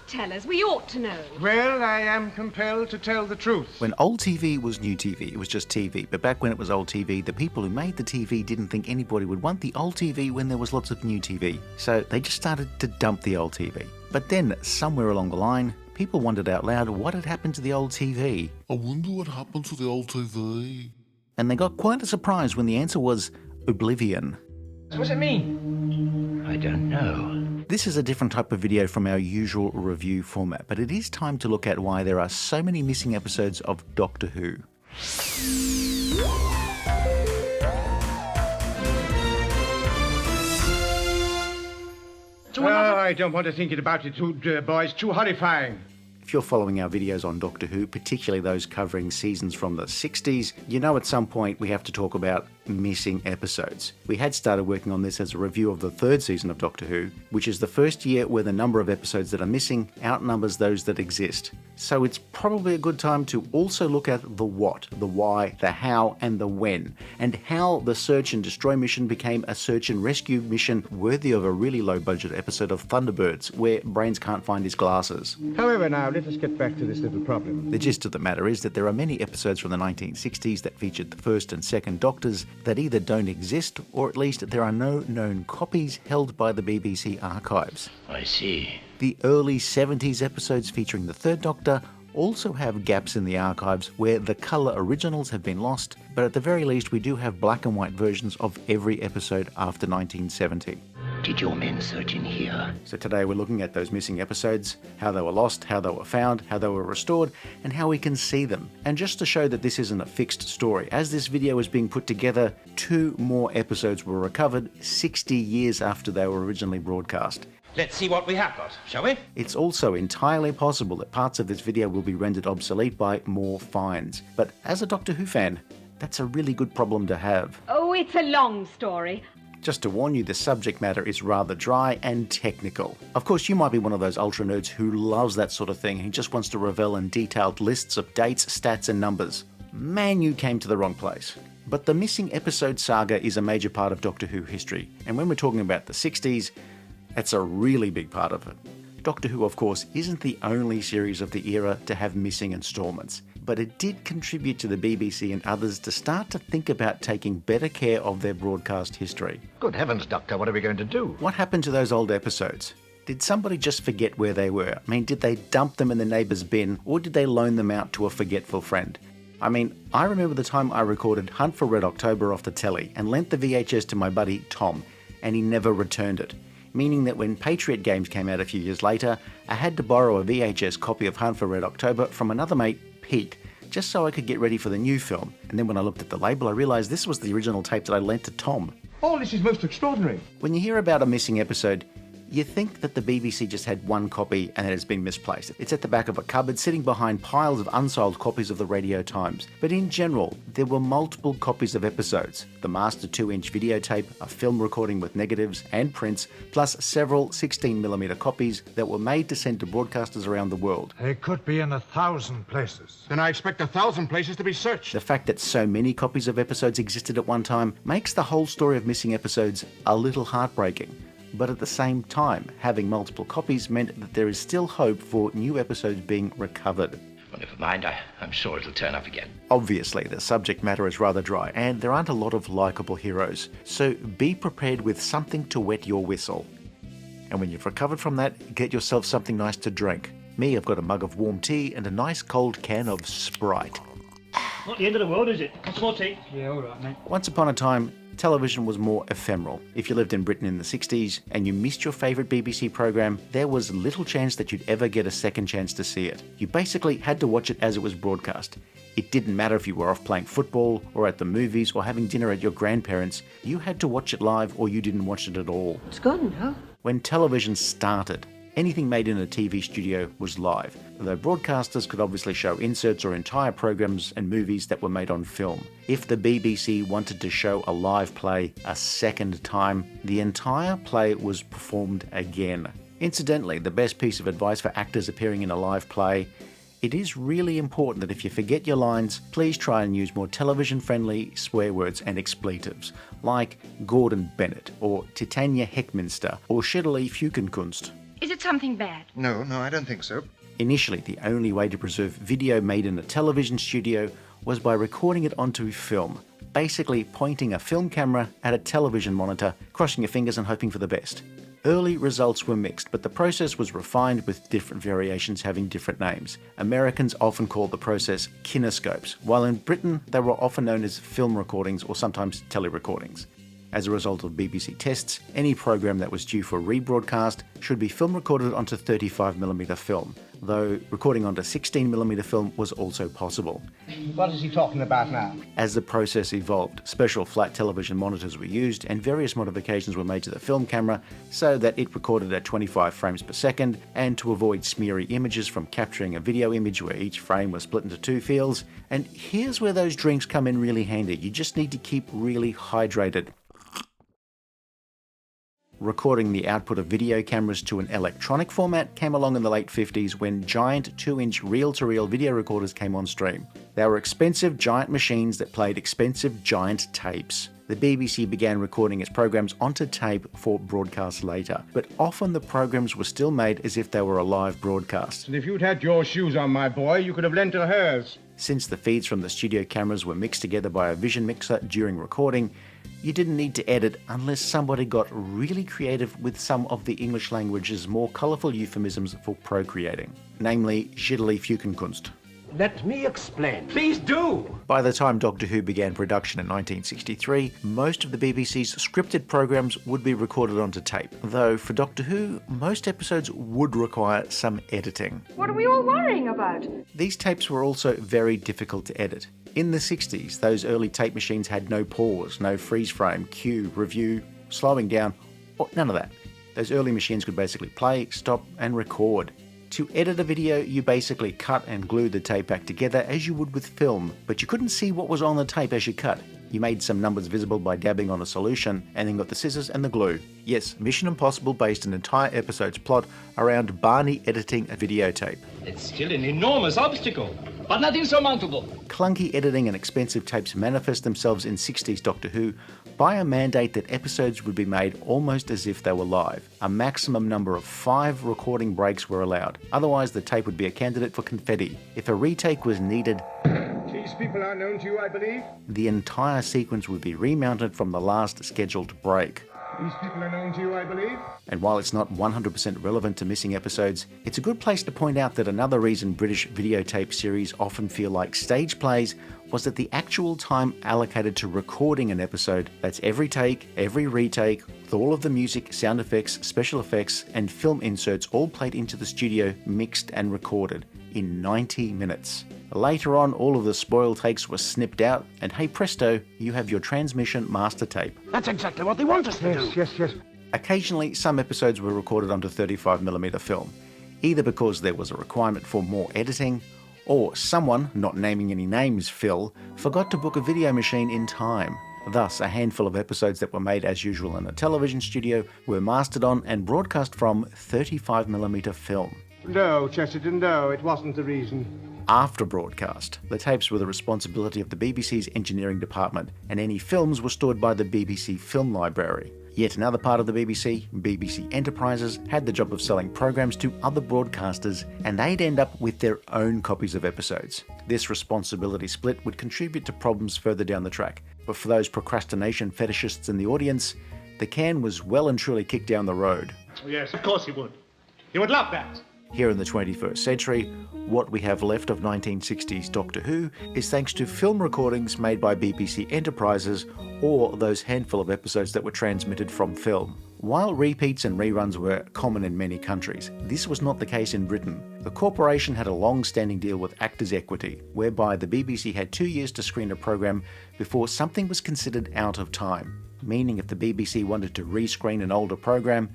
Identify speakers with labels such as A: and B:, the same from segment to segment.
A: tell us. We ought to know.
B: Well, I am compelled to tell the truth.
C: When old TV was new TV, it was just TV. But back when it was old TV, the people who made the TV didn't think anybody would want the old TV when there was lots of new TV. So they just started to dump the old TV. But then, somewhere along the line, people wondered out loud what had happened to the old TV.
D: I wonder what happened to the old TV.
C: And they got quite a surprise when the answer was oblivion.
B: So what's it mean?
E: I don't know.
C: This is a different type of video from our usual review format, but it is time to look at why there are so many missing episodes of Doctor Who.
B: Oh, I don't want to think about it, boys. Too horrifying.
C: If you're following our videos on Doctor Who, particularly those covering seasons from the 60s, you know at some point we have to talk about missing episodes. We had started working on this as a review of the third season of Doctor Who, which is the first year where the number of episodes that are missing outnumbers those that exist. So it's probably a good time to also look at the what, the why, the how, and the when, and how the search and destroy mission became a search and rescue mission worthy of a really low budget episode of Thunderbirds, where Brains can't find his glasses.
B: However, now, let us get back to this little problem.
C: The gist of the matter is that there are many episodes from the 1960s that featured the first and second Doctors that either don't exist, or at least there are no known copies held by the BBC archives.
E: I see.
C: The early 70s episodes featuring the third Doctor also have gaps in the archives where the colour originals have been lost, but at the very least we do have black and white versions of every episode after 1970.
E: Did your men search in here?
C: So today we're looking at those missing episodes, how they were lost, how they were found, how they were restored, and how we can see them. And just to show that this isn't a fixed story, as this video was being put together, 2 more episodes were recovered 60 years after they were originally broadcast.
F: Let's see what we have got, shall we?
C: It's also entirely possible that parts of this video will be rendered obsolete by more fines. But as a Doctor Who fan, that's a really good problem to have.
A: Oh, it's a long story.
C: Just to warn you, the subject matter is rather dry and technical. Of course, you might be one of those ultra nerds who loves that sort of thing and just wants to revel in detailed lists of dates, stats, and numbers. Man, you came to the wrong place. But the missing episode saga is a major part of Doctor Who history, and when we're talking about the 60s, that's a really big part of it. Doctor Who, of course, isn't the only series of the era to have missing installments, but it did contribute to the BBC and others to start to think about taking better care of their broadcast history.
E: Good heavens, Doctor, what are we going to do?
C: What happened to those old episodes? Did somebody just forget where they were? I mean, did they dump them in the neighbour's bin, or did they loan them out to a forgetful friend? I mean, I remember the time I recorded Hunt for Red October off the telly and lent the VHS to my buddy Tom, and he never returned it. Meaning that when Patriot Games came out a few years later, I had to borrow a VHS copy of Hunt for Red October from another mate, Pete, just so I could get ready for the new film. And then when I looked at the label, I realised this was the original tape that I lent to Tom.
B: Oh, this is most extraordinary.
C: When you hear about a missing episode, you think that the BBC just had one copy and it has been misplaced. It's at the back of a cupboard sitting behind piles of unsold copies of the Radio Times. But in general, there were multiple copies of episodes. The master 2-inch videotape, a film recording with negatives and prints, plus several 16mm copies that were made to send to broadcasters around the world.
G: They could be in 1,000 places.
B: Then I expect 1,000 places to be searched.
C: The fact that so many copies of episodes existed at one time makes the whole story of missing episodes a little heartbreaking. But at the same time, having multiple copies meant that there is still hope for new episodes being recovered.
E: Well, never mind, I'm sure it'll turn up again.
C: Obviously, the subject matter is rather dry, and there aren't a lot of likeable heroes, so be prepared with something to wet your whistle. And when you've recovered from that, get yourself something nice to drink. Me, I've got a mug of warm tea and a nice cold can of Sprite.
F: Not the end of the world, is it? Want some more tea?
G: Yeah, all right, mate.
C: Once upon a time, television was more ephemeral. If you lived in Britain in the 60s and you missed your favourite BBC programme, there was little chance that you'd ever get a second chance to see it. You basically had to watch it as it was broadcast. It didn't matter if you were off playing football or at the movies or having dinner at your grandparents', you had to watch it live or you didn't watch it at all.
A: It's gone now.
C: When television started, anything made in a TV studio was live, though broadcasters could obviously show inserts or entire programs and movies that were made on film. If the BBC wanted to show a live play a second time, the entire play was performed again. Incidentally, the best piece of advice for actors appearing in a live play: it is really important that if you forget your lines, please try and use more television-friendly swear words and expletives, like Gordon Bennett, or Titania Heckminster, or Schedele Fukenkunst.
H: Is it something bad?
I: No, I don't think so.
C: Initially, the only way to preserve video made in a television studio was by recording it onto film, basically pointing a film camera at a television monitor, crossing your fingers and hoping for the best. Early results were mixed, but the process was refined with different variations having different names. Americans often called the process kinescopes, while in Britain they were often known as film recordings or sometimes telerecordings. As a result of BBC tests, any program that was due for rebroadcast should be film recorded onto 35mm film, though recording onto 16mm film was also possible.
B: What is he talking about now?
C: As the process evolved, special flat television monitors were used and various modifications were made to the film camera so that it recorded at 25 frames per second, and to avoid smeary images from capturing a video image where each frame was split into two fields. And here's where those drinks come in really handy. You just need to keep really hydrated. Recording the output of video cameras to an electronic format came along in the late 50s when giant 2-inch reel-to-reel video recorders came on stream. They were expensive giant machines that played expensive giant tapes. The BBC began recording its programs onto tape for broadcast later, but often the programs were still made as if they were a live broadcast.
B: And if you'd had your shoes on, my boy, you could have lent her hers.
C: Since the feeds from the studio cameras were mixed together by a vision mixer during recording, you didn't need to edit unless somebody got really creative with some of the English language's more colourful euphemisms for procreating, namely Schiedele Fukenkunst.
E: Let me explain. Please do!
C: By the time Doctor Who began production in 1963, most of the BBC's scripted programs would be recorded onto tape, though for Doctor Who, most episodes would require some editing.
A: What are we all worrying about?
C: These tapes were also very difficult to edit. In the 60s, those early tape machines had no pause, no freeze frame, cue, review, slowing down, or none of that. Those early machines could basically play, stop, and record. To edit a video, you basically cut and glued the tape back together as you would with film, but you couldn't see what was on the tape as you cut. You made some numbers visible by dabbing on a solution, and then got the scissors and the glue. Yes, Mission Impossible based an entire episode's plot around Barney editing a videotape.
F: It's still an enormous obstacle, but not insurmountable.
C: Clunky editing and expensive tapes manifest themselves in 60s Doctor Who by a mandate that episodes would be made almost as if they were live. A maximum number of 5 recording breaks were allowed, otherwise the tape would be a candidate for confetti. If a retake was needed,
B: These people are known to you, I believe?
C: the entire sequence would be remounted from the last scheduled break.
B: These people are known to you, I believe?
C: And while it's not 100% relevant to missing episodes, it's a good place to point out that another reason British videotape series often feel like stage plays was that the actual time allocated to recording an episode, that's every take, every retake, with all of the music, sound effects, special effects, and film inserts all played into the studio, mixed and recorded in 90 minutes. Later on, all of the spoiled takes were snipped out, and hey presto, you have your transmission master tape.
E: That's exactly what they want us to do.
B: Yes.
C: Occasionally, some episodes were recorded onto 35mm film, either because there was a requirement for more editing, or someone, not naming any names, Phil, forgot to book a video machine in time. Thus, a handful of episodes that were made as usual in a television studio were mastered on and broadcast from 35mm film.
B: No, Chesterton, no, it wasn't the reason.
C: After broadcast, the tapes were the responsibility of the BBC's engineering department, and any films were stored by the BBC Film Library. Yet another part of the BBC, BBC Enterprises, had the job of selling programs to other broadcasters, and they'd end up with their own copies of episodes. This responsibility split would contribute to problems further down the track, but for those procrastination fetishists in the audience, the can was well and truly kicked down the road.
F: Oh, yes, of course he would. He would love that.
C: Here in the 21st century, what we have left of 1960s Doctor Who is thanks to film recordings made by BBC Enterprises or those handful of episodes that were transmitted from film. While repeats and reruns were common in many countries, this was not the case in Britain. The corporation had a long-standing deal with Actors' Equity, whereby the BBC had 2 years to screen a program before something was considered out of time, meaning if the BBC wanted to rescreen an older program,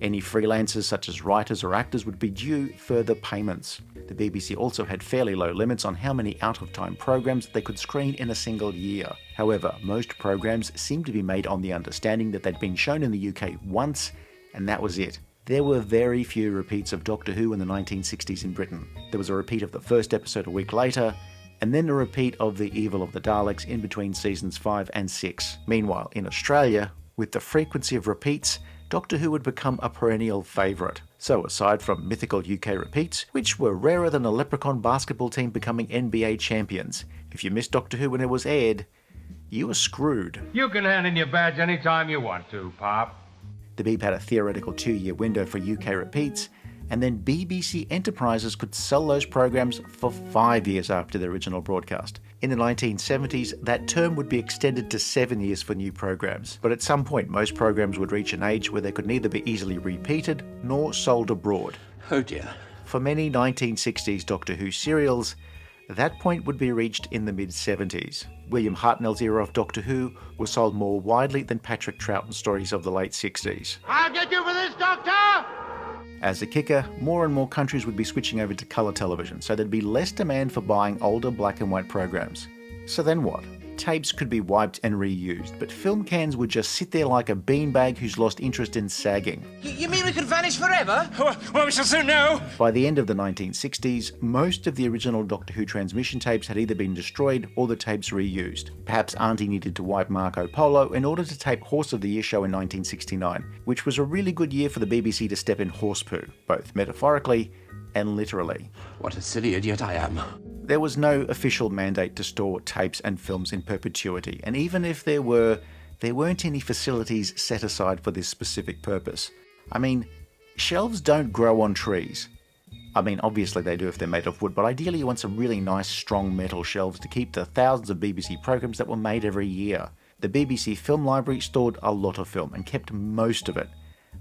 C: any freelancers such as writers or actors would be due further payments. The BBC also had fairly low limits on how many out-of-time programs they could screen in a single year. However, most programs seemed to be made on the understanding that they'd been shown in the UK once, and that was it. There were very few repeats of Doctor Who in the 1960s in Britain. There was a repeat of the first episode a week later, and then a repeat of The Evil of the Daleks in between seasons 5 and 6. Meanwhile, in Australia, with the frequency of repeats Doctor Who would become a perennial favourite. So aside from mythical UK repeats, which were rarer than a leprechaun basketball team becoming NBA champions, if you missed Doctor Who when it was aired, you were screwed.
H: You can hand in your badge anytime you want to, Pop.
C: The Beeb had a theoretical 2-year window for UK repeats, and then BBC Enterprises could sell those programs for 5 years after the original broadcast. In the 1970s, that term would be extended to 7 years for new programs, but at some point most programs would reach an age where they could neither be easily repeated nor sold abroad.
E: Oh dear.
C: For many 1960s Doctor Who serials, that point would be reached in the mid-70s. William Hartnell's era of Doctor Who was sold more widely than Patrick Troughton stories of the late 60s.
B: I'll get you for this, Doctor!
C: As a kicker, more and more countries would be switching over to colour television, so there'd be less demand for buying older black and white programs. So then what? Tapes could be wiped and reused, but film cans would just sit there like a beanbag who's lost interest in sagging.
I: You mean we could vanish forever?
F: Well, we shall soon know.
C: By the end of the 1960s, most of the original Doctor Who transmission tapes had either been destroyed or the tapes reused. Perhaps Auntie needed to wipe Marco Polo in order to tape Horse of the Year show in 1969, which was a really good year for the BBC to step in horse poo, both metaphorically and literally.
E: What a silly idiot I am.
C: There was no official mandate to store tapes and films in perpetuity, and even if there weren't any facilities set aside for this specific purpose. I mean, shelves don't grow on trees. I mean, obviously they do if they're made of wood, but ideally you want some really nice, strong metal shelves to keep the thousands of BBC programs that were made every year. The BBC Film Library stored a lot of film and kept most of it,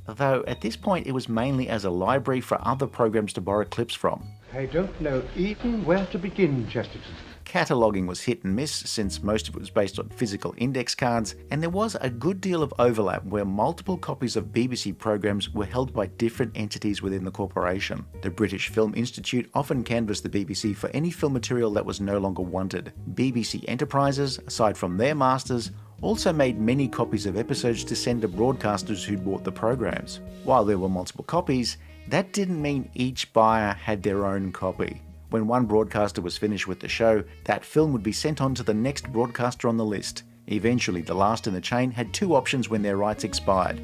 C: though at this point it was mainly as a library for other programs to borrow clips from.
B: I don't know even where to begin, Chesterton.
C: Cataloguing was hit and miss since most of it was based on physical index cards, and there was a good deal of overlap where multiple copies of BBC programs were held by different entities within the corporation. The British Film Institute often canvassed the BBC for any film material that was no longer wanted. BBC Enterprises, aside from their masters, also made many copies of episodes to send to broadcasters who'd bought the programs. While there were multiple copies, that didn't mean each buyer had their own copy. When one broadcaster was finished with the show, that film would be sent on to the next broadcaster on the list. Eventually, the last in the chain had two options when their rights expired.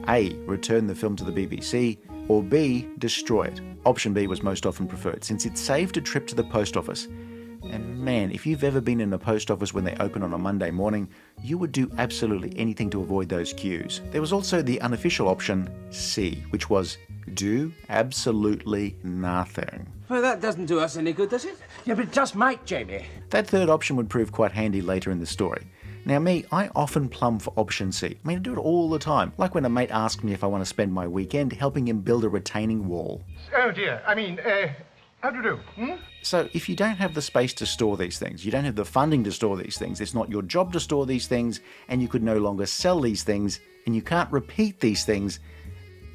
C: A. Return the film to the BBC, or B. Destroy it. Option B was most often preferred, since it saved a trip to the post office. And man, if you've ever been in a post office when they open on a Monday morning, you would do absolutely anything to avoid those queues. There was also the unofficial option, C, which was do absolutely nothing.
I: Well, that doesn't do us any good, does it?
E: Yeah, but it just might, Jamie.
C: That third option would prove quite handy later in the story. Now me, I often plumb for option C. I mean, I do it all the time. Like when a mate asks me if I want to spend my weekend helping him build a retaining wall.
B: Oh dear, how do you do?
C: So if you don't have the space to store these things, you don't have the funding to store these things, it's not your job to store these things, and you could no longer sell these things, and you can't repeat these things,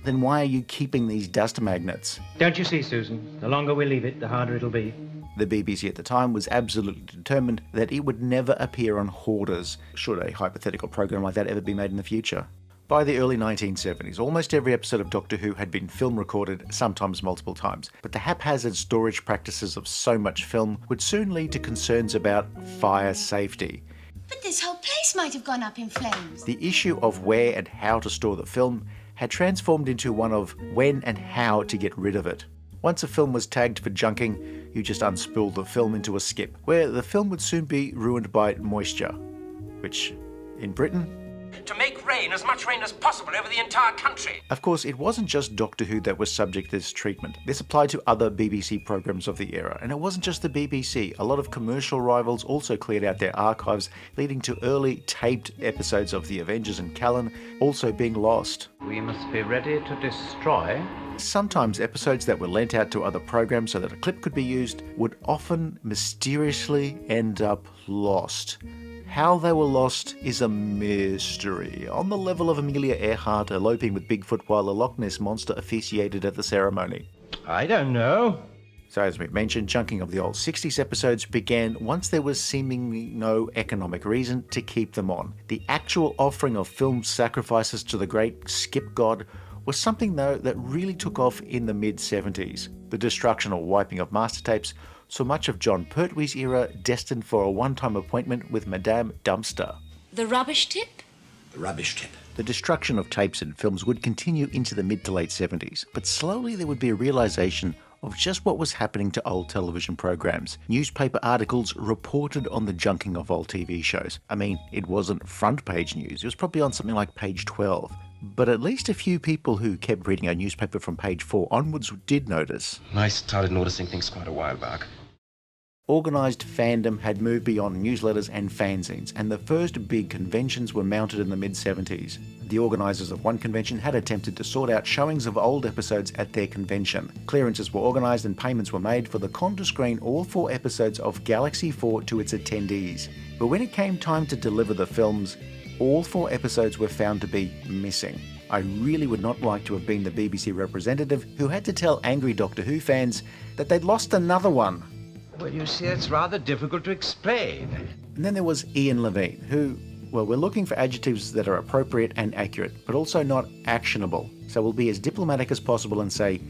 C: then why are you keeping these dust magnets?
F: Don't you see, Susan? The longer we leave it, the harder it'll be.
C: The BBC at the time was absolutely determined that it would never appear on hoarders, should a hypothetical program like that ever be made in the future. By the early 1970s, almost every episode of Doctor Who had been film recorded, sometimes multiple times, but the haphazard storage practices of so much film would soon lead to concerns about fire safety.
J: But this whole place might have gone up in flames.
C: The issue of where and how to store the film had transformed into one of when and how to get rid of it. Once a film was tagged for junking, you just unspooled the film into a skip, where the film would soon be ruined by moisture, which, in Britain,
I: To make rain, as much rain as possible over the entire country.
C: Of course, it wasn't just Doctor Who that was subject to this treatment. This applied to other BBC programs of the era, and it wasn't just the BBC. A lot of commercial rivals also cleared out their archives, leading to early taped episodes of The Avengers and Callan also being lost.
F: We must be ready to destroy.
C: Sometimes episodes that were lent out to other programs so that a clip could be used would often mysteriously end up lost. How they were lost is a mystery, on the level of Amelia Earhart eloping with Bigfoot while a Loch Ness monster officiated at the ceremony.
F: I don't know.
C: So as we mentioned, chunking of the old 60s episodes began once there was seemingly no economic reason to keep them on. The actual offering of film sacrifices to the great skip god was something, though, that really took off in the mid-70s. The destruction or wiping of master tapes saw much of Jon Pertwee's era destined for a one-time appointment with Madame Dumpster.
J: The rubbish tip?
E: Rubbish tip.
C: The destruction of tapes and films would continue into the mid to late 70s, but slowly there would be a realization of just what was happening to old television programs. Newspaper articles reported on the junking of old TV shows. I mean, it wasn't front page news, it was probably on something like page 12. But at least a few people who kept reading a newspaper from page 4 onwards did notice.
E: I started noticing things quite a while back.
C: Organised fandom had moved beyond newsletters and fanzines, and the first big conventions were mounted in the mid-70s. The organisers of one convention had attempted to sort out showings of old episodes at their convention. Clearances were organised and payments were made for the con to screen all 4 episodes of Galaxy 4 to its attendees. But when it came time to deliver the films, all 4 episodes were found to be missing. I really would not like to have been the BBC representative who had to tell angry Doctor Who fans that they'd lost another one.
B: Well, you see, it's rather difficult to explain.
C: And then there was Ian Levine, who, well, we're looking for adjectives that are appropriate and accurate, but also not actionable. So we'll be as diplomatic as possible and say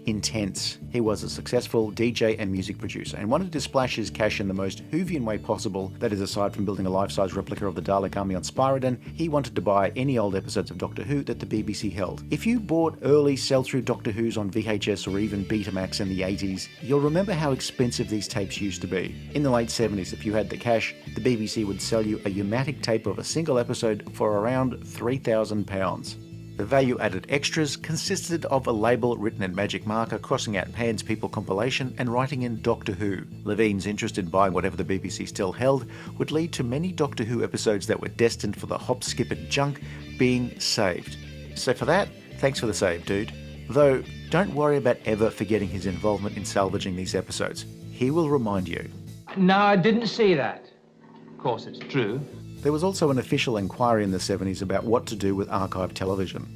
C: intense. He was a successful DJ and music producer and wanted to splash his cash in the most Whovian way possible. That is, aside from building a life-size replica of the Dalek army on Spyridon, he wanted to buy any old episodes of Doctor Who that the BBC held. If you bought early sell-through Doctor Who's on VHS or even Betamax in the 80s, you'll remember how expensive these tapes used to be. In the late 70s, if you had the cash, the BBC would sell you a U-matic tape of a single episode for around £3,000. The value-added extras consisted of a label written in magic marker crossing out Pan's People compilation and writing in Doctor Who. Levine's interest in buying whatever the BBC still held would lead to many Doctor Who episodes that were destined for the hop, skip and junk being saved. So for that, thanks for the save, dude. Though, don't worry about ever forgetting his involvement in salvaging these episodes. He will remind you.
F: No, I didn't see that. Of course, it's true.
C: There was also an official inquiry in the 70s about what to do with archive television.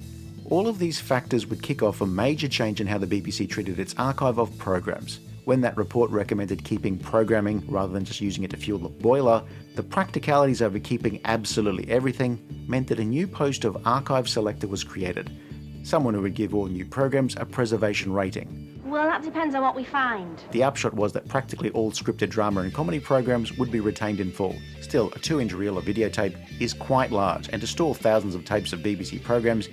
C: All of these factors would kick off a major change in how the BBC treated its archive of programs. When that report recommended keeping programming rather than just using it to fuel the boiler, the practicalities over keeping absolutely everything meant that a new post of archive selector was created. Someone who would give all new programs a preservation rating.
K: Well, that depends on what we find.
C: The upshot was that practically all scripted drama and comedy programs would be retained in full. Still, a 2-inch reel of videotape is quite large, and to store thousands of tapes of BBC programs,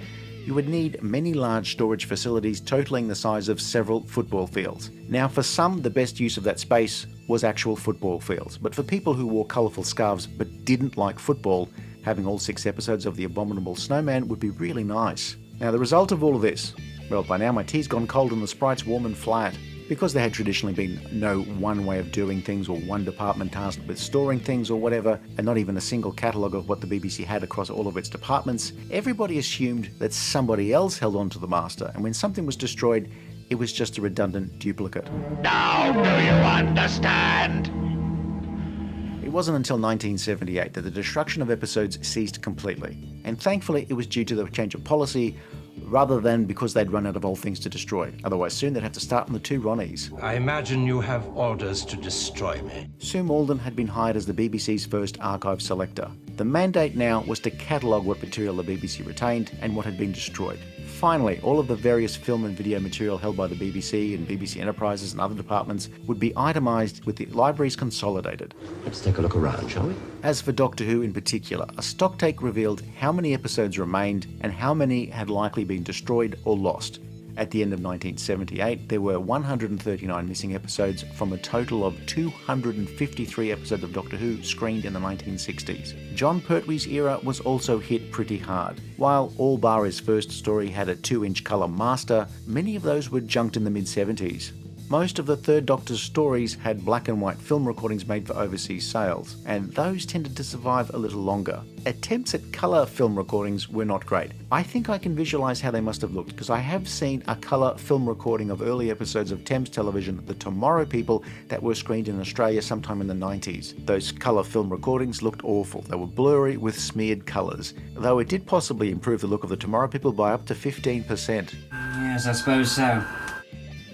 C: you would need many large storage facilities totaling the size of several football fields. Now, for some, the best use of that space was actual football fields, but for people who wore colourful scarves but didn't like football, having all 6 episodes of The Abominable Snowman would be really nice. Now, the result of all of this, well, by now my tea's gone cold and the sprite's warm and flat. Because there had traditionally been no one way of doing things or one department tasked with storing things or whatever, and not even a single catalogue of what the BBC had across all of its departments, everybody assumed that somebody else held on to the master, and when something was destroyed, it was just a redundant duplicate.
B: Now do you understand?
C: It wasn't until 1978 that the destruction of episodes ceased completely, and thankfully it was due to the change of policy rather than because they'd run out of old things to destroy. Otherwise soon they'd have to start on the 2 Ronnies.
E: I imagine you have orders to destroy me.
C: Sue Malden had been hired as the BBC's first archive selector. The mandate now was to catalogue what material the BBC retained and what had been destroyed. Finally, all of the various film and video material held by the BBC and BBC Enterprises and other departments would be itemised with the libraries consolidated.
E: Let's take a look around, shall we?
C: As for Doctor Who in particular, a stocktake revealed how many episodes remained and how many had likely been destroyed or lost. At the end of 1978, there were 139 missing episodes from a total of 253 episodes of Doctor Who screened in the 1960s. Jon Pertwee's era was also hit pretty hard. While all bar his first story had a 2-inch colour master, many of those were junked in the mid-70s. Most of the Third Doctor's stories had black and white film recordings made for overseas sales, and those tended to survive a little longer. Attempts at colour film recordings were not great. I think I can visualise how they must have looked, because I have seen a colour film recording of early episodes of Thames Television, The Tomorrow People, that were screened in Australia sometime in the 90s. Those colour film recordings looked awful. They were blurry with smeared colours, though it did possibly improve the look of The Tomorrow People by up to 15%.
L: Yes, I suppose so.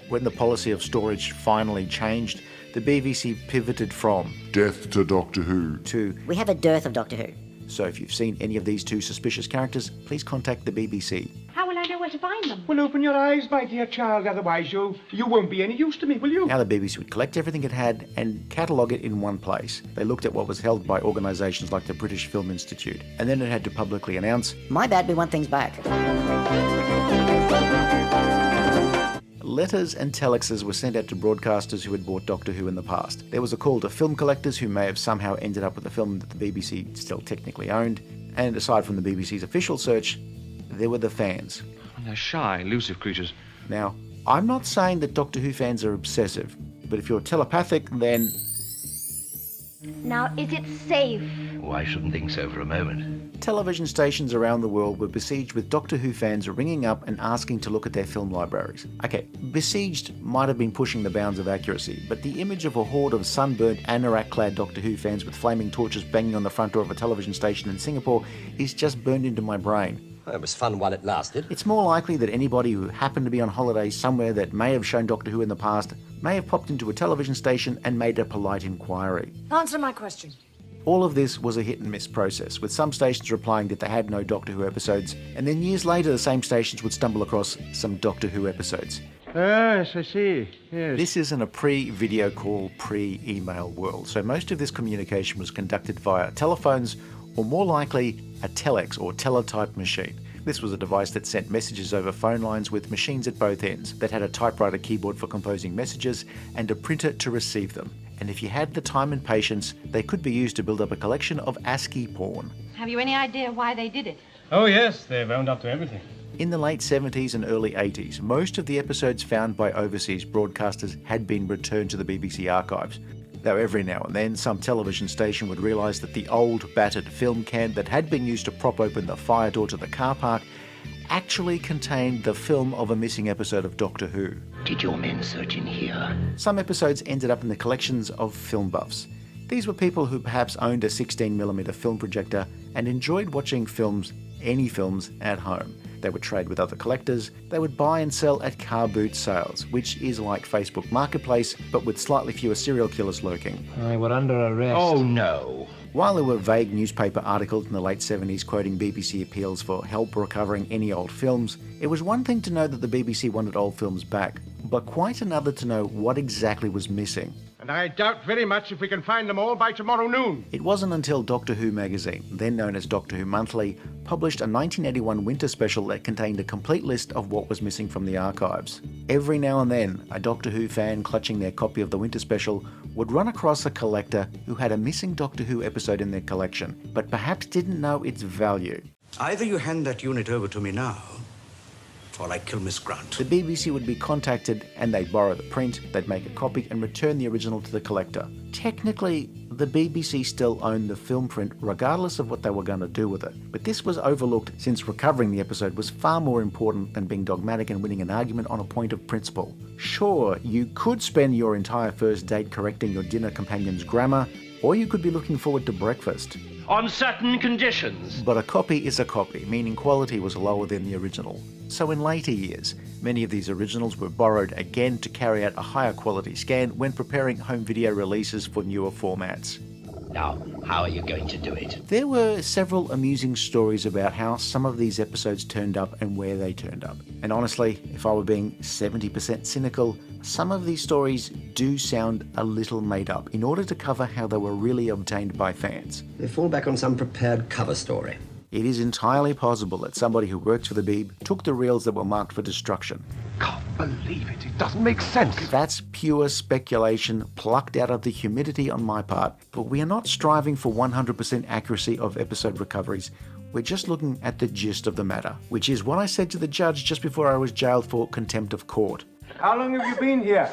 C: When the policy of storage finally changed, the BBC pivoted from
D: death to Doctor Who
C: to
M: we have a dearth of Doctor Who.
C: So if you've seen any of these 2 suspicious characters, please contact the BBC.
K: How will I know where to find them.
B: Well, open your eyes, my dear child, otherwise you won't be any use to me, will you?
C: Now the BBC would collect everything it had and catalogue it in one place. They looked at what was held by organisations like the British Film Institute, and then it had to publicly announce,
M: "My bad, we want things back."
C: Letters and telexes were sent out to broadcasters who had bought Doctor Who in the past. There was a call to film collectors who may have somehow ended up with a film that the BBC still technically owned. And aside from the BBC's official search, there were the fans.
F: They're shy, elusive creatures.
C: Now, I'm not saying that Doctor Who fans are obsessive, but if you're telepathic, then...
K: Now, is it safe?
E: Oh, I shouldn't think so for a moment.
C: Television stations around the world were besieged with Doctor Who fans ringing up and asking to look at their film libraries. Okay, besieged might have been pushing the bounds of accuracy, but the image of a horde of sunburnt, anorak-clad Doctor Who fans with flaming torches banging on the front door of a television station in Singapore is just burned into my brain.
E: It was fun while it lasted.
C: It's more likely that anybody who happened to be on holiday somewhere that may have shown Doctor Who in the past may have popped into a television station and made a polite inquiry.
M: Answer my question.
C: All of this was a hit and miss process, with some stations replying that they had no Doctor Who episodes, and then years later the same stations would stumble across some Doctor Who episodes.
B: Yes, I see. Yes.
C: This isn't a pre-video call, pre-email world, so most of this communication was conducted via telephones, or more likely, a telex or teletype machine. This was a device that sent messages over phone lines with machines at both ends that had a typewriter keyboard for composing messages and a printer to receive them. And if you had the time and patience, they could be used to build up a collection of ASCII porn.
K: Have you any idea why they did it?
F: Oh, yes, they've owned up to everything.
C: In the late 70s and early 80s, most of the episodes found by overseas broadcasters had been returned to the BBC archives. Though every now and then, some television station would realise that the old, battered film can that had been used to prop open the fire door to the car park actually contained the film of a missing episode of Doctor Who.
E: Did your men search in here?
C: Some episodes ended up in the collections of film buffs. These were people who perhaps owned a 16mm film projector and enjoyed watching films, any films, at home. They would trade with other collectors. They would buy and sell at car boot sales, which is like Facebook Marketplace, but with slightly fewer serial killers lurking.
F: We're under arrest.
E: Oh, no.
C: While there were vague newspaper articles in the late 70s quoting BBC appeals for help recovering any old films, it was one thing to know that the BBC wanted old films back, but quite another to know what exactly was missing.
B: And I doubt very much if we can find them all by tomorrow noon.
C: It wasn't until Doctor Who magazine, then known as Doctor Who Monthly, published a 1981 winter special that contained a complete list of what was missing from the archives. Every now and then, a Doctor Who fan clutching their copy of the winter special would run across a collector who had a missing Doctor Who episode in their collection, but perhaps didn't know its value.
N: Either you hand that unit over to me now, or I kill Miss Grant.
C: The BBC would be contacted and they'd borrow the print, they'd make a copy and return the original to the collector. Technically, the BBC still owned the film print regardless of what they were going to do with it. But this was overlooked since recovering the episode was far more important than being dogmatic and winning an argument on a point of principle. Sure, you could spend your entire first date correcting your dinner companion's grammar, or you could be looking forward to breakfast.
F: On certain conditions.
C: But a copy is a copy, meaning quality was lower than the original. So in later years, many of these originals were borrowed again to carry out a higher quality scan when preparing home video releases for newer formats.
E: Now, how are you going to do it?
C: There were several amusing stories about how some of these episodes turned up and where they turned up. And honestly, if I were being 70% cynical, some of these stories do sound a little made up in order to cover how they were really obtained by fans.
E: They fall back on some prepared cover story.
C: It is entirely possible that somebody who worked for the Beeb took the reels that were marked for destruction.
B: Can't believe it. It doesn't make sense.
C: That's pure speculation plucked out of the humidity on my part, but we are not striving for 100% accuracy of episode recoveries. We're just looking at the gist of the matter, which is what I said to the judge just before I was jailed for contempt of court.
B: How long have you been here?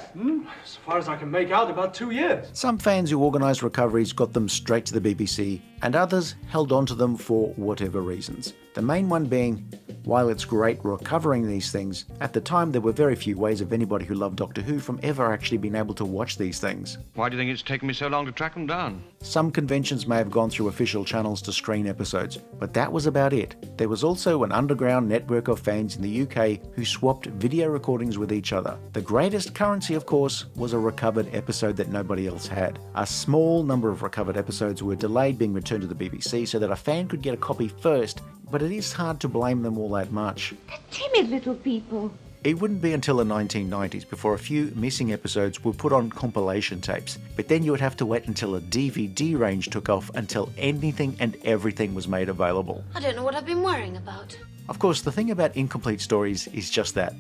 F: As far as I can make out, about 2 years.
C: Some fans who organised recoveries got them straight to the BBC, and others held on to them for whatever reasons. The main one being, while it's great recovering these things, at the time there were very few ways of anybody who loved Doctor Who from ever actually being able to watch these things.
F: Why do you think it's taken me so long to track them down?
C: Some conventions may have gone through official channels to screen episodes, but that was about it. There was also an underground network of fans in the UK who swapped video recordings with each other. The greatest currency, of course, was a recovered episode that nobody else had. A small number of recovered episodes were delayed being returned to the BBC so that a fan could get a copy first, but it is hard to blame them all that much.
K: The timid little people.
C: It wouldn't be until the 1990s before a few missing episodes were put on compilation tapes, but then you would have to wait until a DVD range took off until anything and everything was made available.
J: I don't know what I've been worrying about.
C: Of course, the thing about incomplete stories is just that.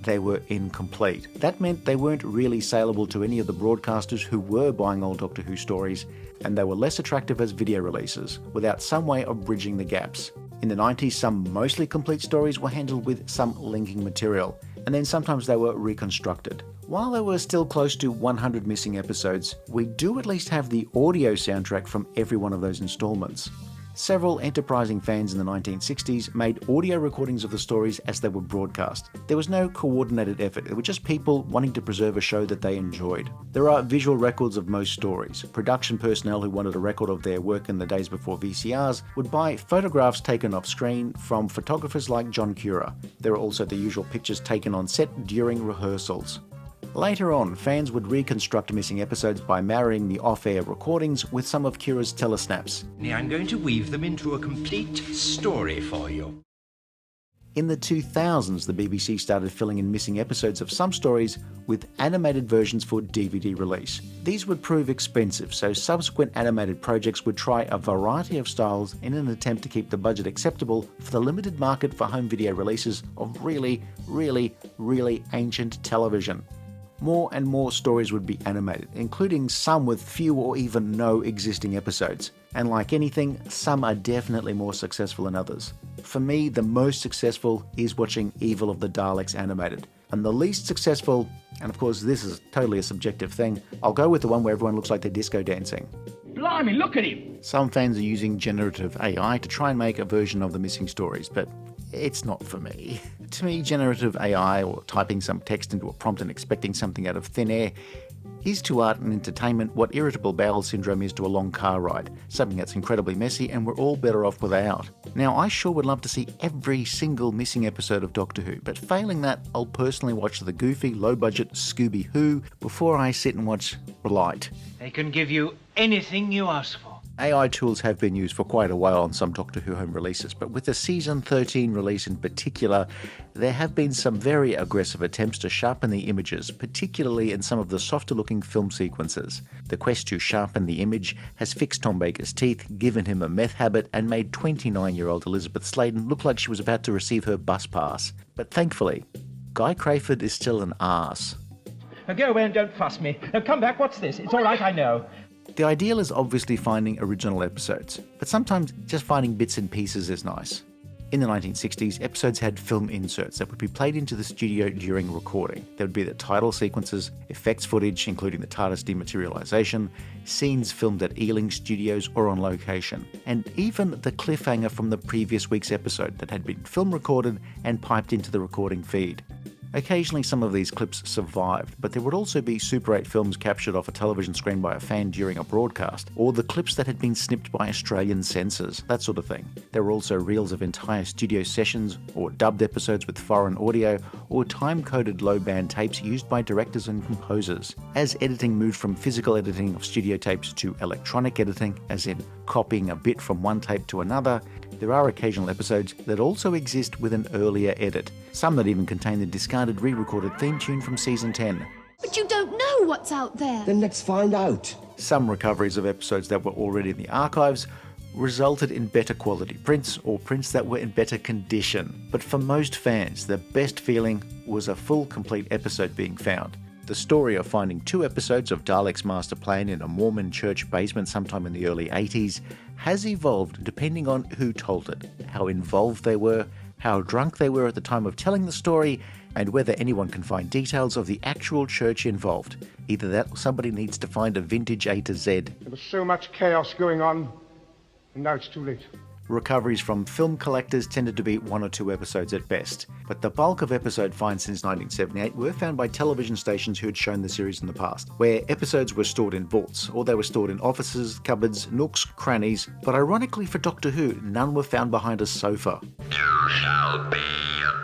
C: They were incomplete. That meant they weren't really saleable to any of the broadcasters who were buying old Doctor Who stories, and they were less attractive as video releases, without some way of bridging the gaps. In the 90s, some mostly complete stories were handled with some linking material, and then sometimes they were reconstructed. While there were still close to 100 missing episodes, we do at least have the audio soundtrack from every one of those installments. Several enterprising fans in the 1960s made audio recordings of the stories as they were broadcast. There was no coordinated effort, it was just people wanting to preserve a show that they enjoyed. There are visual records of most stories. Production personnel who wanted a record of their work in the days before VCRs would buy photographs taken off screen from photographers like John Cura. There are also the usual pictures taken on set during rehearsals. Later on, fans would reconstruct missing episodes by marrying the off-air recordings with some of Cura's telesnaps.
I: I'm going to weave them into a complete story for you.
C: In the 2000s, the BBC started filling in missing episodes of some stories with animated versions for DVD release. These would prove expensive, so subsequent animated projects would try a variety of styles in an attempt to keep the budget acceptable for the limited market for home video releases of really ancient television. More and more stories would be animated, including some with few or even no existing episodes. And like anything, some are definitely more successful than others. For me, the most successful is watching Evil of the Daleks animated. And the least successful, and of course this is totally a subjective thing, I'll go with the one where everyone looks like they're disco dancing.
F: Blimey, look at him!
C: Some fans are using generative AI to try and make a version of the missing stories, but it's not for me. To me, generative AI, or typing some text into a prompt and expecting something out of thin air, is to art and entertainment what irritable bowel syndrome is to a long car ride, something that's incredibly messy and we're all better off without. Now, I sure would love to see every single missing episode of Doctor Who, but failing that, I'll personally watch the goofy, low-budget Scooby-Who before I sit and watch Relight.
H: They can give you anything you ask for.
C: AI tools have been used for quite a while on some Doctor Who home releases, but with the Season 13 release in particular, there have been some very aggressive attempts to sharpen the images, particularly in some of the softer-looking film sequences. The quest to sharpen the image has fixed Tom Baker's teeth, given him a meth habit, and made 29-year-old Elizabeth Sladen look like she was about to receive her bus pass. But thankfully, Guy Crayford is still an arse.
F: Now go away and don't fuss me. Now come back, what's this? It's all right, I know.
C: The ideal is obviously finding original episodes, but sometimes just finding bits and pieces is nice. In the 1960s, episodes had film inserts that would be played into the studio during recording. There would be the title sequences, effects footage including the TARDIS dematerialization, scenes filmed at Ealing Studios or on location, and even the cliffhanger from the previous week's episode that had been film recorded and piped into the recording feed. Occasionally some of these clips survived, but there would also be Super 8 films captured off a television screen by a fan during a broadcast, or the clips that had been snipped by Australian censors, that sort of thing. There were also reels of entire studio sessions, or dubbed episodes with foreign audio, or time-coded low-band tapes used by directors and composers. As editing moved from physical editing of studio tapes to electronic editing, as in copying a bit from one tape to another, there are occasional episodes that also exist with an earlier edit, some that even contain the discarded re-recorded theme tune from Season 10.
J: But you don't know what's out there.
E: Then let's find out.
C: Some recoveries of episodes that were already in the archives resulted in better quality prints or prints that were in better condition. But for most fans, the best feeling was a full, complete episode being found. The story of finding 2 episodes of Daleks' master plan in a Mormon church basement sometime in the early 80s has evolved depending on who told it, how involved they were, how drunk they were at the time of telling the story, and whether anyone can find details of the actual church involved. Either that or somebody needs to find a vintage A to Z.
B: There was so much chaos going on, and now it's too late.
C: Recoveries from film collectors tended to be 1 or 2 episodes at best, but the bulk of episode finds since 1978 were found by television stations who had shown the series in the past, where episodes were stored in vaults, or they were stored in offices, cupboards, nooks, crannies, but ironically for Doctor Who, none were found behind a sofa.
I: You shall be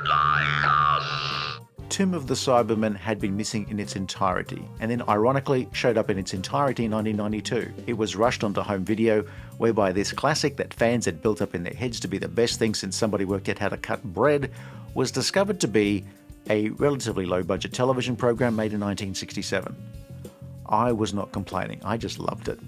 I: like us.
C: Tomb of the Cybermen had been missing in its entirety, and then ironically showed up in its entirety in 1992. It was rushed onto home video, whereby this classic that fans had built up in their heads to be the best thing since somebody worked out how to cut bread was discovered to be a relatively low-budget television program made in 1967. I was not complaining, I just loved it.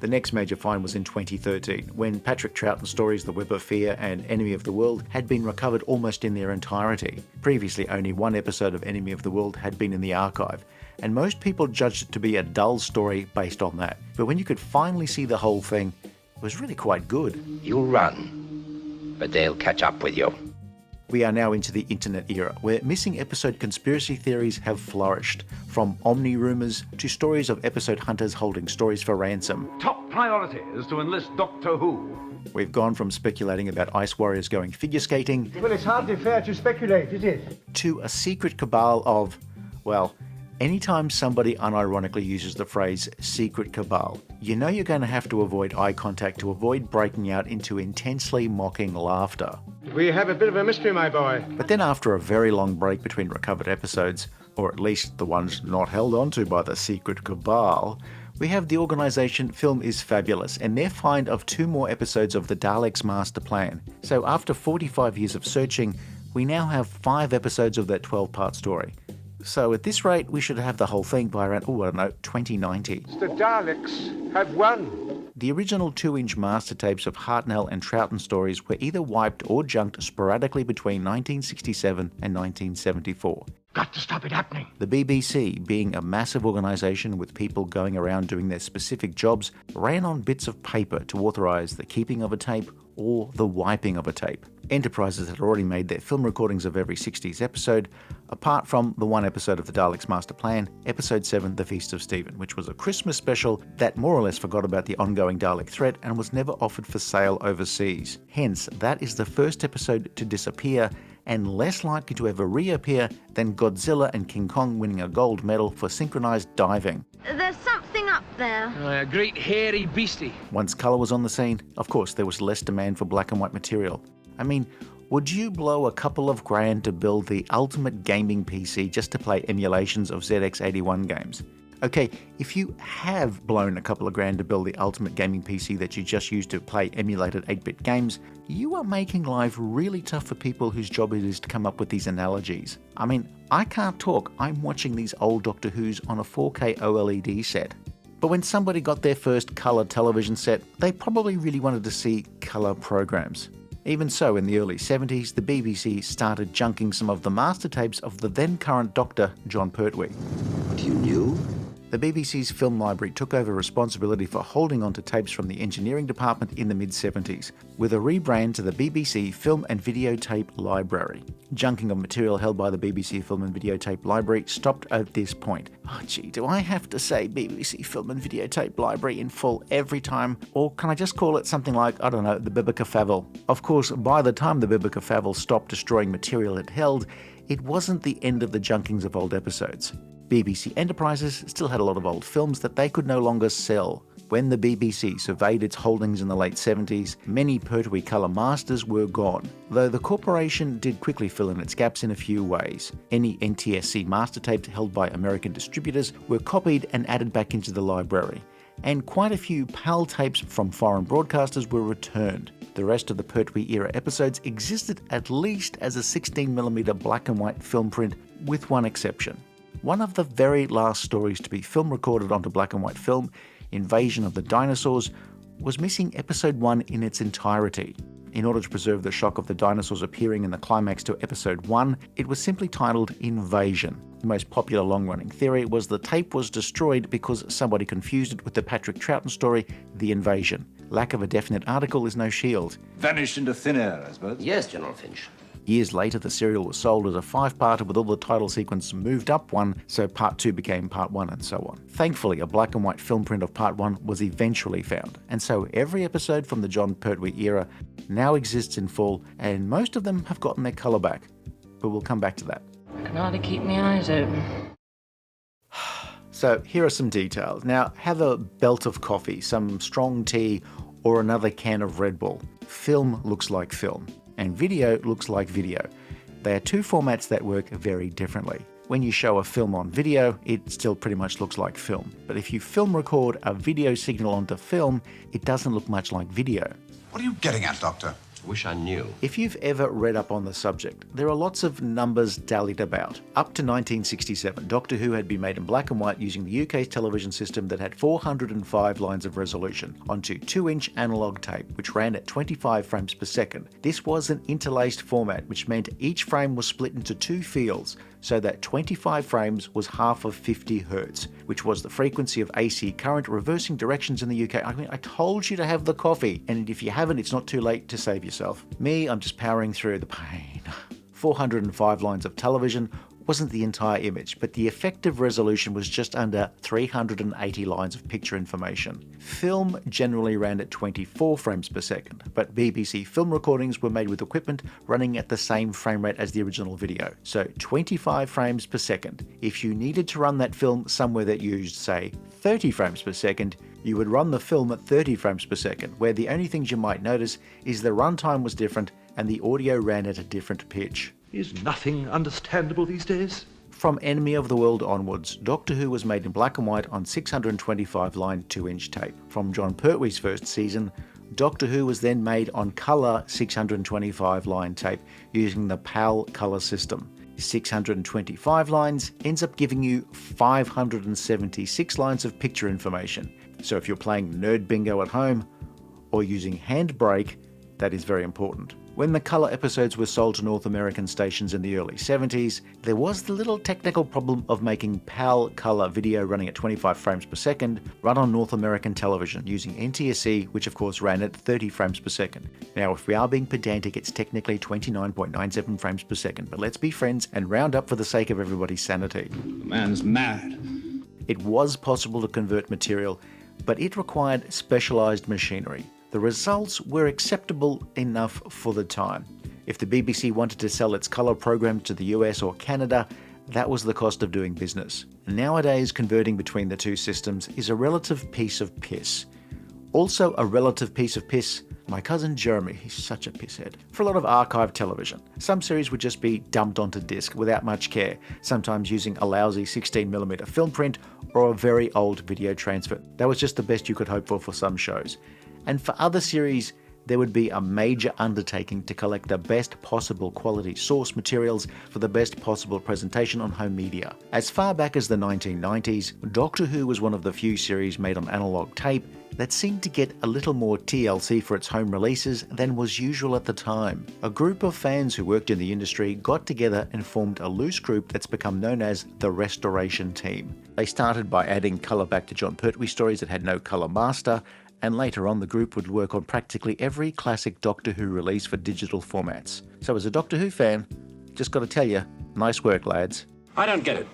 C: The next major find was in 2013, when Patrick Troughton's stories The Web of Fear and Enemy of the World had been recovered almost in their entirety. Previously, only one episode of Enemy of the World had been in the archive, and most people judged it to be a dull story based on that. But when you could finally see the whole thing, it was really quite good.
E: You'll run, but they'll catch up with you.
C: We are now into the internet era, where missing episode conspiracy theories have flourished, from Omni rumours to stories of episode hunters holding stories for ransom.
O: Top priority is to enlist Doctor Who.
C: We've gone from speculating about ice warriors going figure skating...
B: Well, it's hardly fair to speculate, is it?
C: ...to a secret cabal of, well, anytime somebody unironically uses the phrase secret cabal, you know you're going to have to avoid eye contact to avoid breaking out into intensely mocking laughter.
B: We have a bit of a mystery, my boy.
C: But then after a very long break between recovered episodes, or at least the ones not held onto by the secret cabal, we have the organisation Film is Fabulous and their find of 2 more episodes of the Daleks master plan. So after 45 years of searching, we now have 5 episodes of that 12-part story. So at this rate, we should have the whole thing by around, 2090.
B: The Daleks have won.
C: The original 2-inch master tapes of Hartnell and Troughton stories were either wiped or junked sporadically between 1967 and 1974.
B: Got to stop it happening.
C: The BBC, being a massive organisation with people going around doing their specific jobs, ran on bits of paper to authorise the keeping of a tape or the wiping of a tape. Enterprises had already made their film recordings of every 60s episode, apart from the one episode of the Daleks Master Plan, Episode 7, The Feast of Stephen, which was a Christmas special that more or less forgot about the ongoing Dalek threat and was never offered for sale overseas. Hence, that is the first episode to disappear and less likely to ever reappear than Godzilla and King Kong winning a gold medal for synchronized diving.
K: There's something up there.
F: A great hairy beastie.
C: Once colour was on the scene, of course there was less demand for black and white material. I mean, would you blow a couple of grand to build the ultimate gaming PC just to play emulations of ZX81 games? Okay, if you have blown a couple of grand to build the ultimate gaming PC that you just use to play emulated 8-bit games, you are making life really tough for people whose job it is to come up with these analogies. I mean, I can't talk, I'm watching these old Doctor Who's on a 4K OLED set. But when somebody got their first colour television set, they probably really wanted to see colour programs. Even so, in the early 70s, the BBC started junking some of the master tapes of the then current Doctor, Jon Pertwee.
E: What you knew?
C: The BBC's film library took over responsibility for holding on to tapes from the engineering department in the mid-70s, with a rebrand to the BBC Film and Videotape Library. Junking of material held by the BBC Film and Videotape Library stopped at this point. Oh gee, do I have to say BBC Film and Videotape Library in full every time? Or can I just call it something like, I don't know, the Bibica Favell? Of course, by the time the Bibica Favell stopped destroying material it held, it wasn't the end of the junkings of old episodes. BBC Enterprises still had a lot of old films that they could no longer sell. When the BBC surveyed its holdings in the late 70s, many Pertwee colour masters were gone, though the corporation did quickly fill in its gaps in a few ways. Any NTSC master tapes held by American distributors were copied and added back into the library, and quite a few PAL tapes from foreign broadcasters were returned. The rest of the Pertwee era episodes existed at least as a 16mm black and white film print, with one exception. One of the very last stories to be film recorded onto black and white film, Invasion of the Dinosaurs, was missing episode 1 in its entirety. In order to preserve the shock of the dinosaurs appearing in the climax to episode 1, it was simply titled Invasion. The most popular long-running theory was the tape was destroyed because somebody confused it with the Patrick Troughton story, The Invasion. Lack of a definite article is no shield.
O: Vanished into thin air, I suppose.
E: Yes, General Finch.
C: Years later, the serial was sold as a 5-parter with all the title sequence moved up one, so part 2 became part 1 and so on. Thankfully, a black and white film print of part 1 was eventually found, and so every episode from the Jon Pertwee era now exists in full, and most of them have gotten their colour back. But we'll come back to that.
K: I can hardly keep my eyes open.
C: So here are some details. Now, have a belt of coffee, some strong tea, or another can of Red Bull. Film looks like film, and video looks like video. They are two formats that work very differently. When you show a film on video, it still pretty much looks like film. But if you film record a video signal onto film, it doesn't look much like video.
P: What are you getting at, Doctor?
E: Wish I knew.
C: If you've ever read up on the subject, there are lots of numbers dallied about. Up to 1967, Doctor Who had been made in black and white using the UK's television system that had 405 lines of resolution onto 2-inch analogue tape, which ran at 25 frames per second. This was an interlaced format, which meant each frame was split into 2 fields, so that 25 frames was half of 50 Hz, which was the frequency of AC current reversing directions in the UK. I mean, I told you to have the coffee, and if you haven't, it's not too late to save yourself. Me, I'm just powering through the pain. 405 lines of television wasn't the entire image, but the effective resolution was just under 380 lines of picture information. Film generally ran at 24 frames per second, but BBC film recordings were made with equipment running at the same frame rate as the original video, so 25 frames per second. If you needed to run that film somewhere that used, say, 30 frames per second, you would run the film at 30 frames per second, where the only things you might notice is the runtime was different and the audio ran at a different pitch.
O: Is nothing understandable these days?
C: From Enemy of the World onwards, Doctor Who was made in black and white on 625-line 2-inch tape. From Jon Pertwee's first season, Doctor Who was then made on colour 625-line tape using the PAL colour system. 625 lines ends up giving you 576 lines of picture information. So if you're playing Nerd Bingo at home or using Handbrake, that is very important. When the colour episodes were sold to North American stations in the early 70s, there was the little technical problem of making PAL colour video running at 25 frames per second run on North American television using NTSC, which of course ran at 30 frames per second. Now, if we are being pedantic, it's technically 29.97 frames per second, but let's be friends and round up for the sake of everybody's sanity.
O: The man's mad.
C: It was possible to convert material, but it required specialised machinery. The results were acceptable enough for the time. If the BBC wanted to sell its colour program to the US or Canada, that was the cost of doing business. Nowadays, converting between the two systems is a relative piece of piss. Also a relative piece of piss, my cousin Jeremy, he's such a pisshead. For a lot of archive television, some series would just be dumped onto disc without much care, sometimes using a lousy 16mm film print or a very old video transfer. That was just the best you could hope for some shows. And for other series, there would be a major undertaking to collect the best possible quality source materials for the best possible presentation on home media. As far back as the 1990s, Doctor Who was one of the few series made on analogue tape that seemed to get a little more TLC for its home releases than was usual at the time. A group of fans who worked in the industry got together and formed a loose group that's become known as the Restoration Team. They started by adding colour back to Jon Pertwee stories that had no colour master, and later on the group would work on practically every classic Doctor Who release for digital formats. So as a Doctor Who fan, just got to tell you, nice work, lads.
I: I don't get it.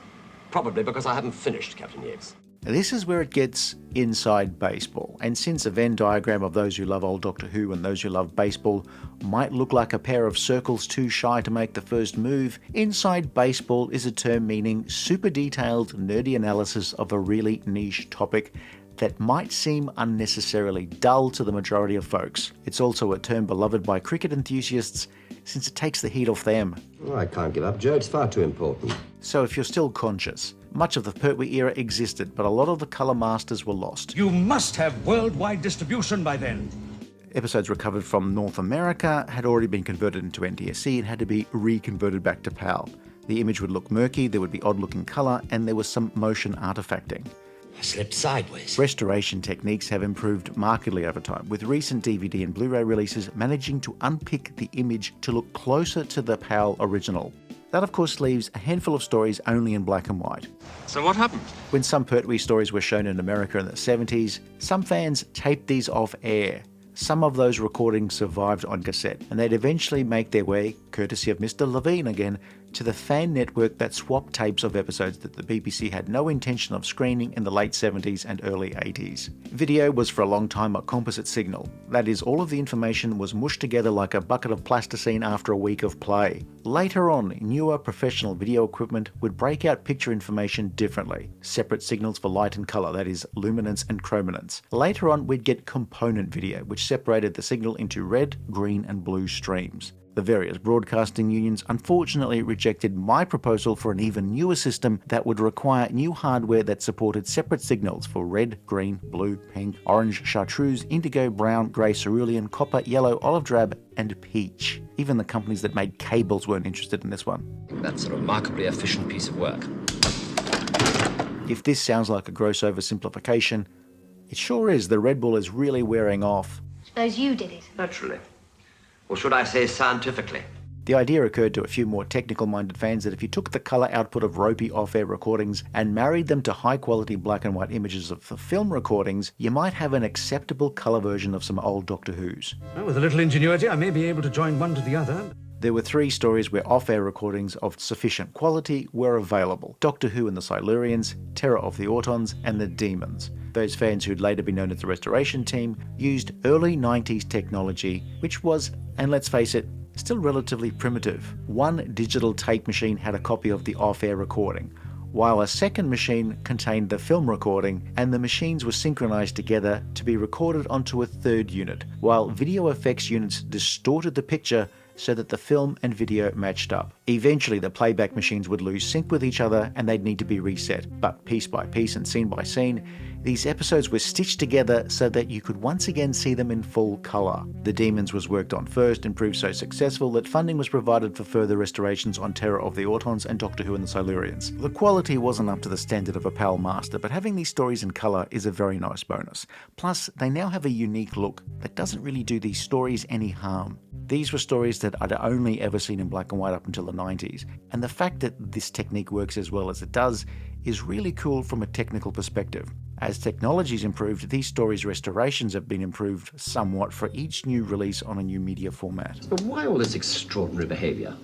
I: Probably because I haven't finished, Captain Yates.
C: This is where it gets inside baseball, and since a Venn diagram of those who love old Doctor Who and those who love baseball might look like a pair of circles too shy to make the first move, inside baseball is a term meaning super detailed, nerdy analysis of a really niche topic that might seem unnecessarily dull to the majority of folks. It's also a term beloved by cricket enthusiasts since it takes the heat off them.
E: Oh, I can't give up, Joe. It's far too important.
C: So if you're still conscious, much of the Pertwee era existed, but a lot of the colour masters were lost.
O: You must have worldwide distribution by then.
C: Episodes recovered from North America had already been converted into NTSC and had to be reconverted back to PAL. The image would look murky, there would be odd-looking colour, and there was some motion artifacting.
I: I slipped sideways.
C: Restoration techniques have improved markedly over time, with recent DVD and Blu-ray releases managing to unpick the image to look closer to the PAL original. That of course leaves a handful of stories only in black and white.
F: So what happened?
C: When some Pertwee stories were shown in America in the 70s, some fans taped these off air. Some of those recordings survived on cassette, and they'd eventually make their way, courtesy of Mr. Levine again, to the fan network that swapped tapes of episodes that the BBC had no intention of screening in the late 70s and early 80s. Video was for a long time a composite signal. That is, all of the information was mushed together like a bucket of plasticine after a week of play. Later on, newer professional video equipment would break out picture information differently. Separate signals for light and colour, that is, luminance and chrominance. Later on, we'd get component video, which separated the signal into red, green and blue streams. The various broadcasting unions unfortunately rejected my proposal for an even newer system that would require new hardware that supported separate signals for red, green, blue, pink, orange, chartreuse, indigo, brown, grey, cerulean, copper, yellow, olive drab, and peach. Even the companies that made cables weren't interested in this one.
E: That's a remarkably efficient piece of work.
C: If this sounds like a gross oversimplification, it sure is. The Red Bull is really wearing off.
K: Suppose you did it.
I: Naturally. Or should I say scientifically?
C: The idea occurred to a few more technical-minded fans that if you took the colour output of ropey off-air recordings and married them to high-quality black and white images of the film recordings, you might have an acceptable colour version of some old Doctor Who's.
N: Well, with a little ingenuity, I may be able to join one to the other.
C: There were 3 stories where off-air recordings of sufficient quality were available: Doctor Who and the Silurians, Terror of the Autons, and the Demons. Those fans who'd later be known as the Restoration Team used early 90s technology, which was, and let's face it, still relatively primitive. One digital tape machine had a copy of the off-air recording, while a second machine contained the film recording, and the machines were synchronized together to be recorded onto a third unit, while video effects units distorted the picture so that the film and video matched up. Eventually, the playback machines would lose sync with each other and they'd need to be reset. But piece by piece and scene by scene, these episodes were stitched together so that you could once again see them in full colour. The Demons was worked on first and proved so successful that funding was provided for further restorations on Terror of the Autons and Doctor Who and the Silurians. The quality wasn't up to the standard of a PAL Master, but having these stories in colour is a very nice bonus. Plus, they now have a unique look that doesn't really do these stories any harm. These were stories that I'd only ever seen in black and white up until the 90s, and the fact that this technique works as well as it does is really cool from a technical perspective. As technology's improved, these stories' restorations have been improved somewhat for each new release on a new media format.
E: But why all this extraordinary behaviour?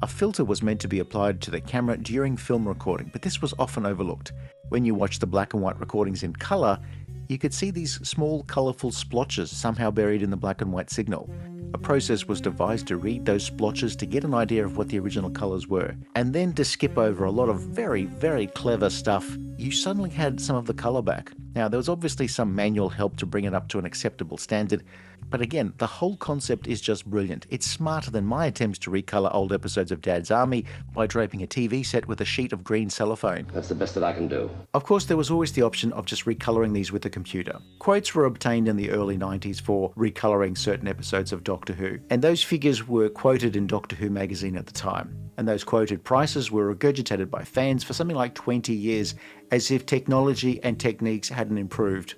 C: A filter was meant to be applied to the camera during film recording, but this was often overlooked. When you watch the black and white recordings in colour, you could see these small colourful splotches somehow buried in the black and white signal. A process was devised to read those splotches to get an idea of what the original colours were, and then to skip over a lot of very, very clever stuff, you suddenly had some of the colour back. Now, there was obviously some manual help to bring it up to an acceptable standard, but again, the whole concept is just brilliant. It's smarter than my attempts to recolour old episodes of Dad's Army by draping a TV set with a sheet of green cellophane.
E: That's the best that I can do.
C: Of course, there was always the option of just recolouring these with a computer. Quotes were obtained in the early 90s for recolouring certain episodes of Doctor Who, and those figures were quoted in Doctor Who magazine at the time. And those quoted prices were regurgitated by fans for something like 20 years, as if technology and techniques hadn't improved.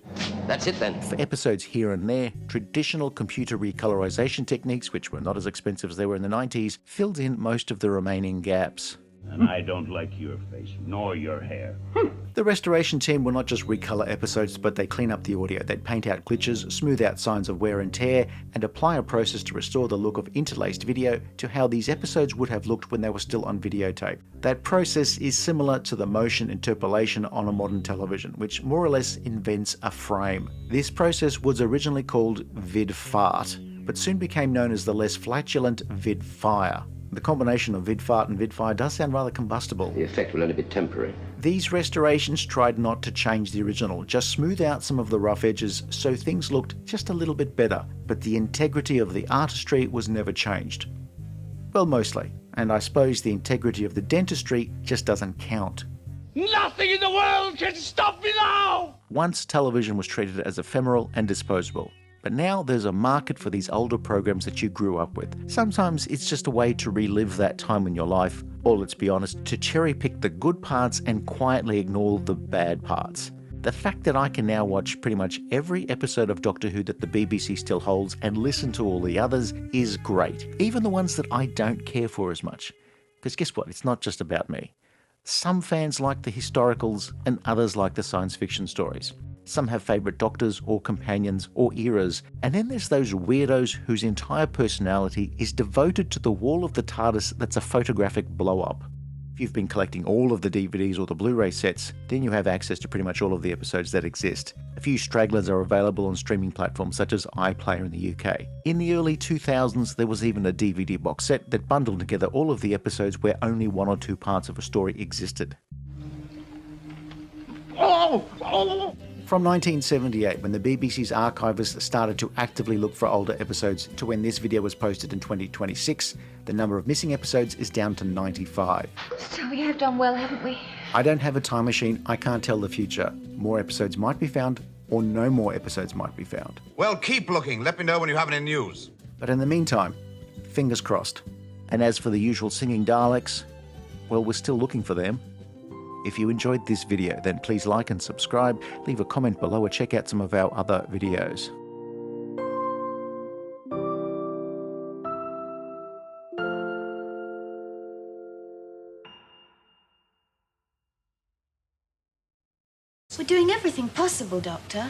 E: That's it then.
C: For episodes here and there, traditional computer recolorization techniques, which were not as expensive as they were in the 90s, filled in most of the remaining gaps.
P: And I don't like your face, nor your hair.
C: The restoration team will not just recolor episodes, but they clean up the audio. They'd paint out glitches, smooth out signs of wear and tear, and apply a process to restore the look of interlaced video to how these episodes would have looked when they were still on videotape. That process is similar to the motion interpolation on a modern television, which more or less invents a frame. This process was originally called vid-fart, but soon became known as the less flatulent vid-fire. The combination of vid-fart and vid-fire does sound rather combustible.
E: The effect will only be temporary.
C: These restorations tried not to change the original, just smooth out some of the rough edges so things looked just a little bit better, but the integrity of the artistry was never changed. Well, mostly, and I suppose the integrity of the dentistry just doesn't count.
F: Nothing in the world can stop me now!
C: Once television was treated as ephemeral and disposable. But now there's a market for these older programs that you grew up with. Sometimes it's just a way to relive that time in your life, or let's be honest, to cherry pick the good parts and quietly ignore the bad parts. The fact that I can now watch pretty much every episode of Doctor Who that the BBC still holds and listen to all the others is great, even the ones that I don't care for as much. Because guess what, it's not just about me. Some fans like the historicals and others like the science fiction stories. Some have favourite doctors or companions or eras, and then there's those weirdos whose entire personality is devoted to the wall of the TARDIS that's a photographic blow-up. If you've been collecting all of the DVDs or the Blu-ray sets, then you have access to pretty much all of the episodes that exist. A few stragglers are available on streaming platforms such as iPlayer in the UK. In the early 2000s, there was even a DVD box set that bundled together all of the episodes where only one or two parts of a story existed. From 1978, when the BBC's archivists started to actively look for older episodes, to when this video was posted in 2026, the number of missing episodes is down to 95.
K: So we have done well, haven't we?
C: I don't have a time machine, I can't tell the future. More episodes might be found, or no more episodes might be found.
Q: Well, keep looking. Let me know when you have any news.
C: But in the meantime, fingers crossed. And as for the usual singing Daleks, well, we're still looking for them. If you enjoyed this video, then please like and subscribe, leave a comment below, or check out some of our other videos.
J: We're doing everything possible, Doctor.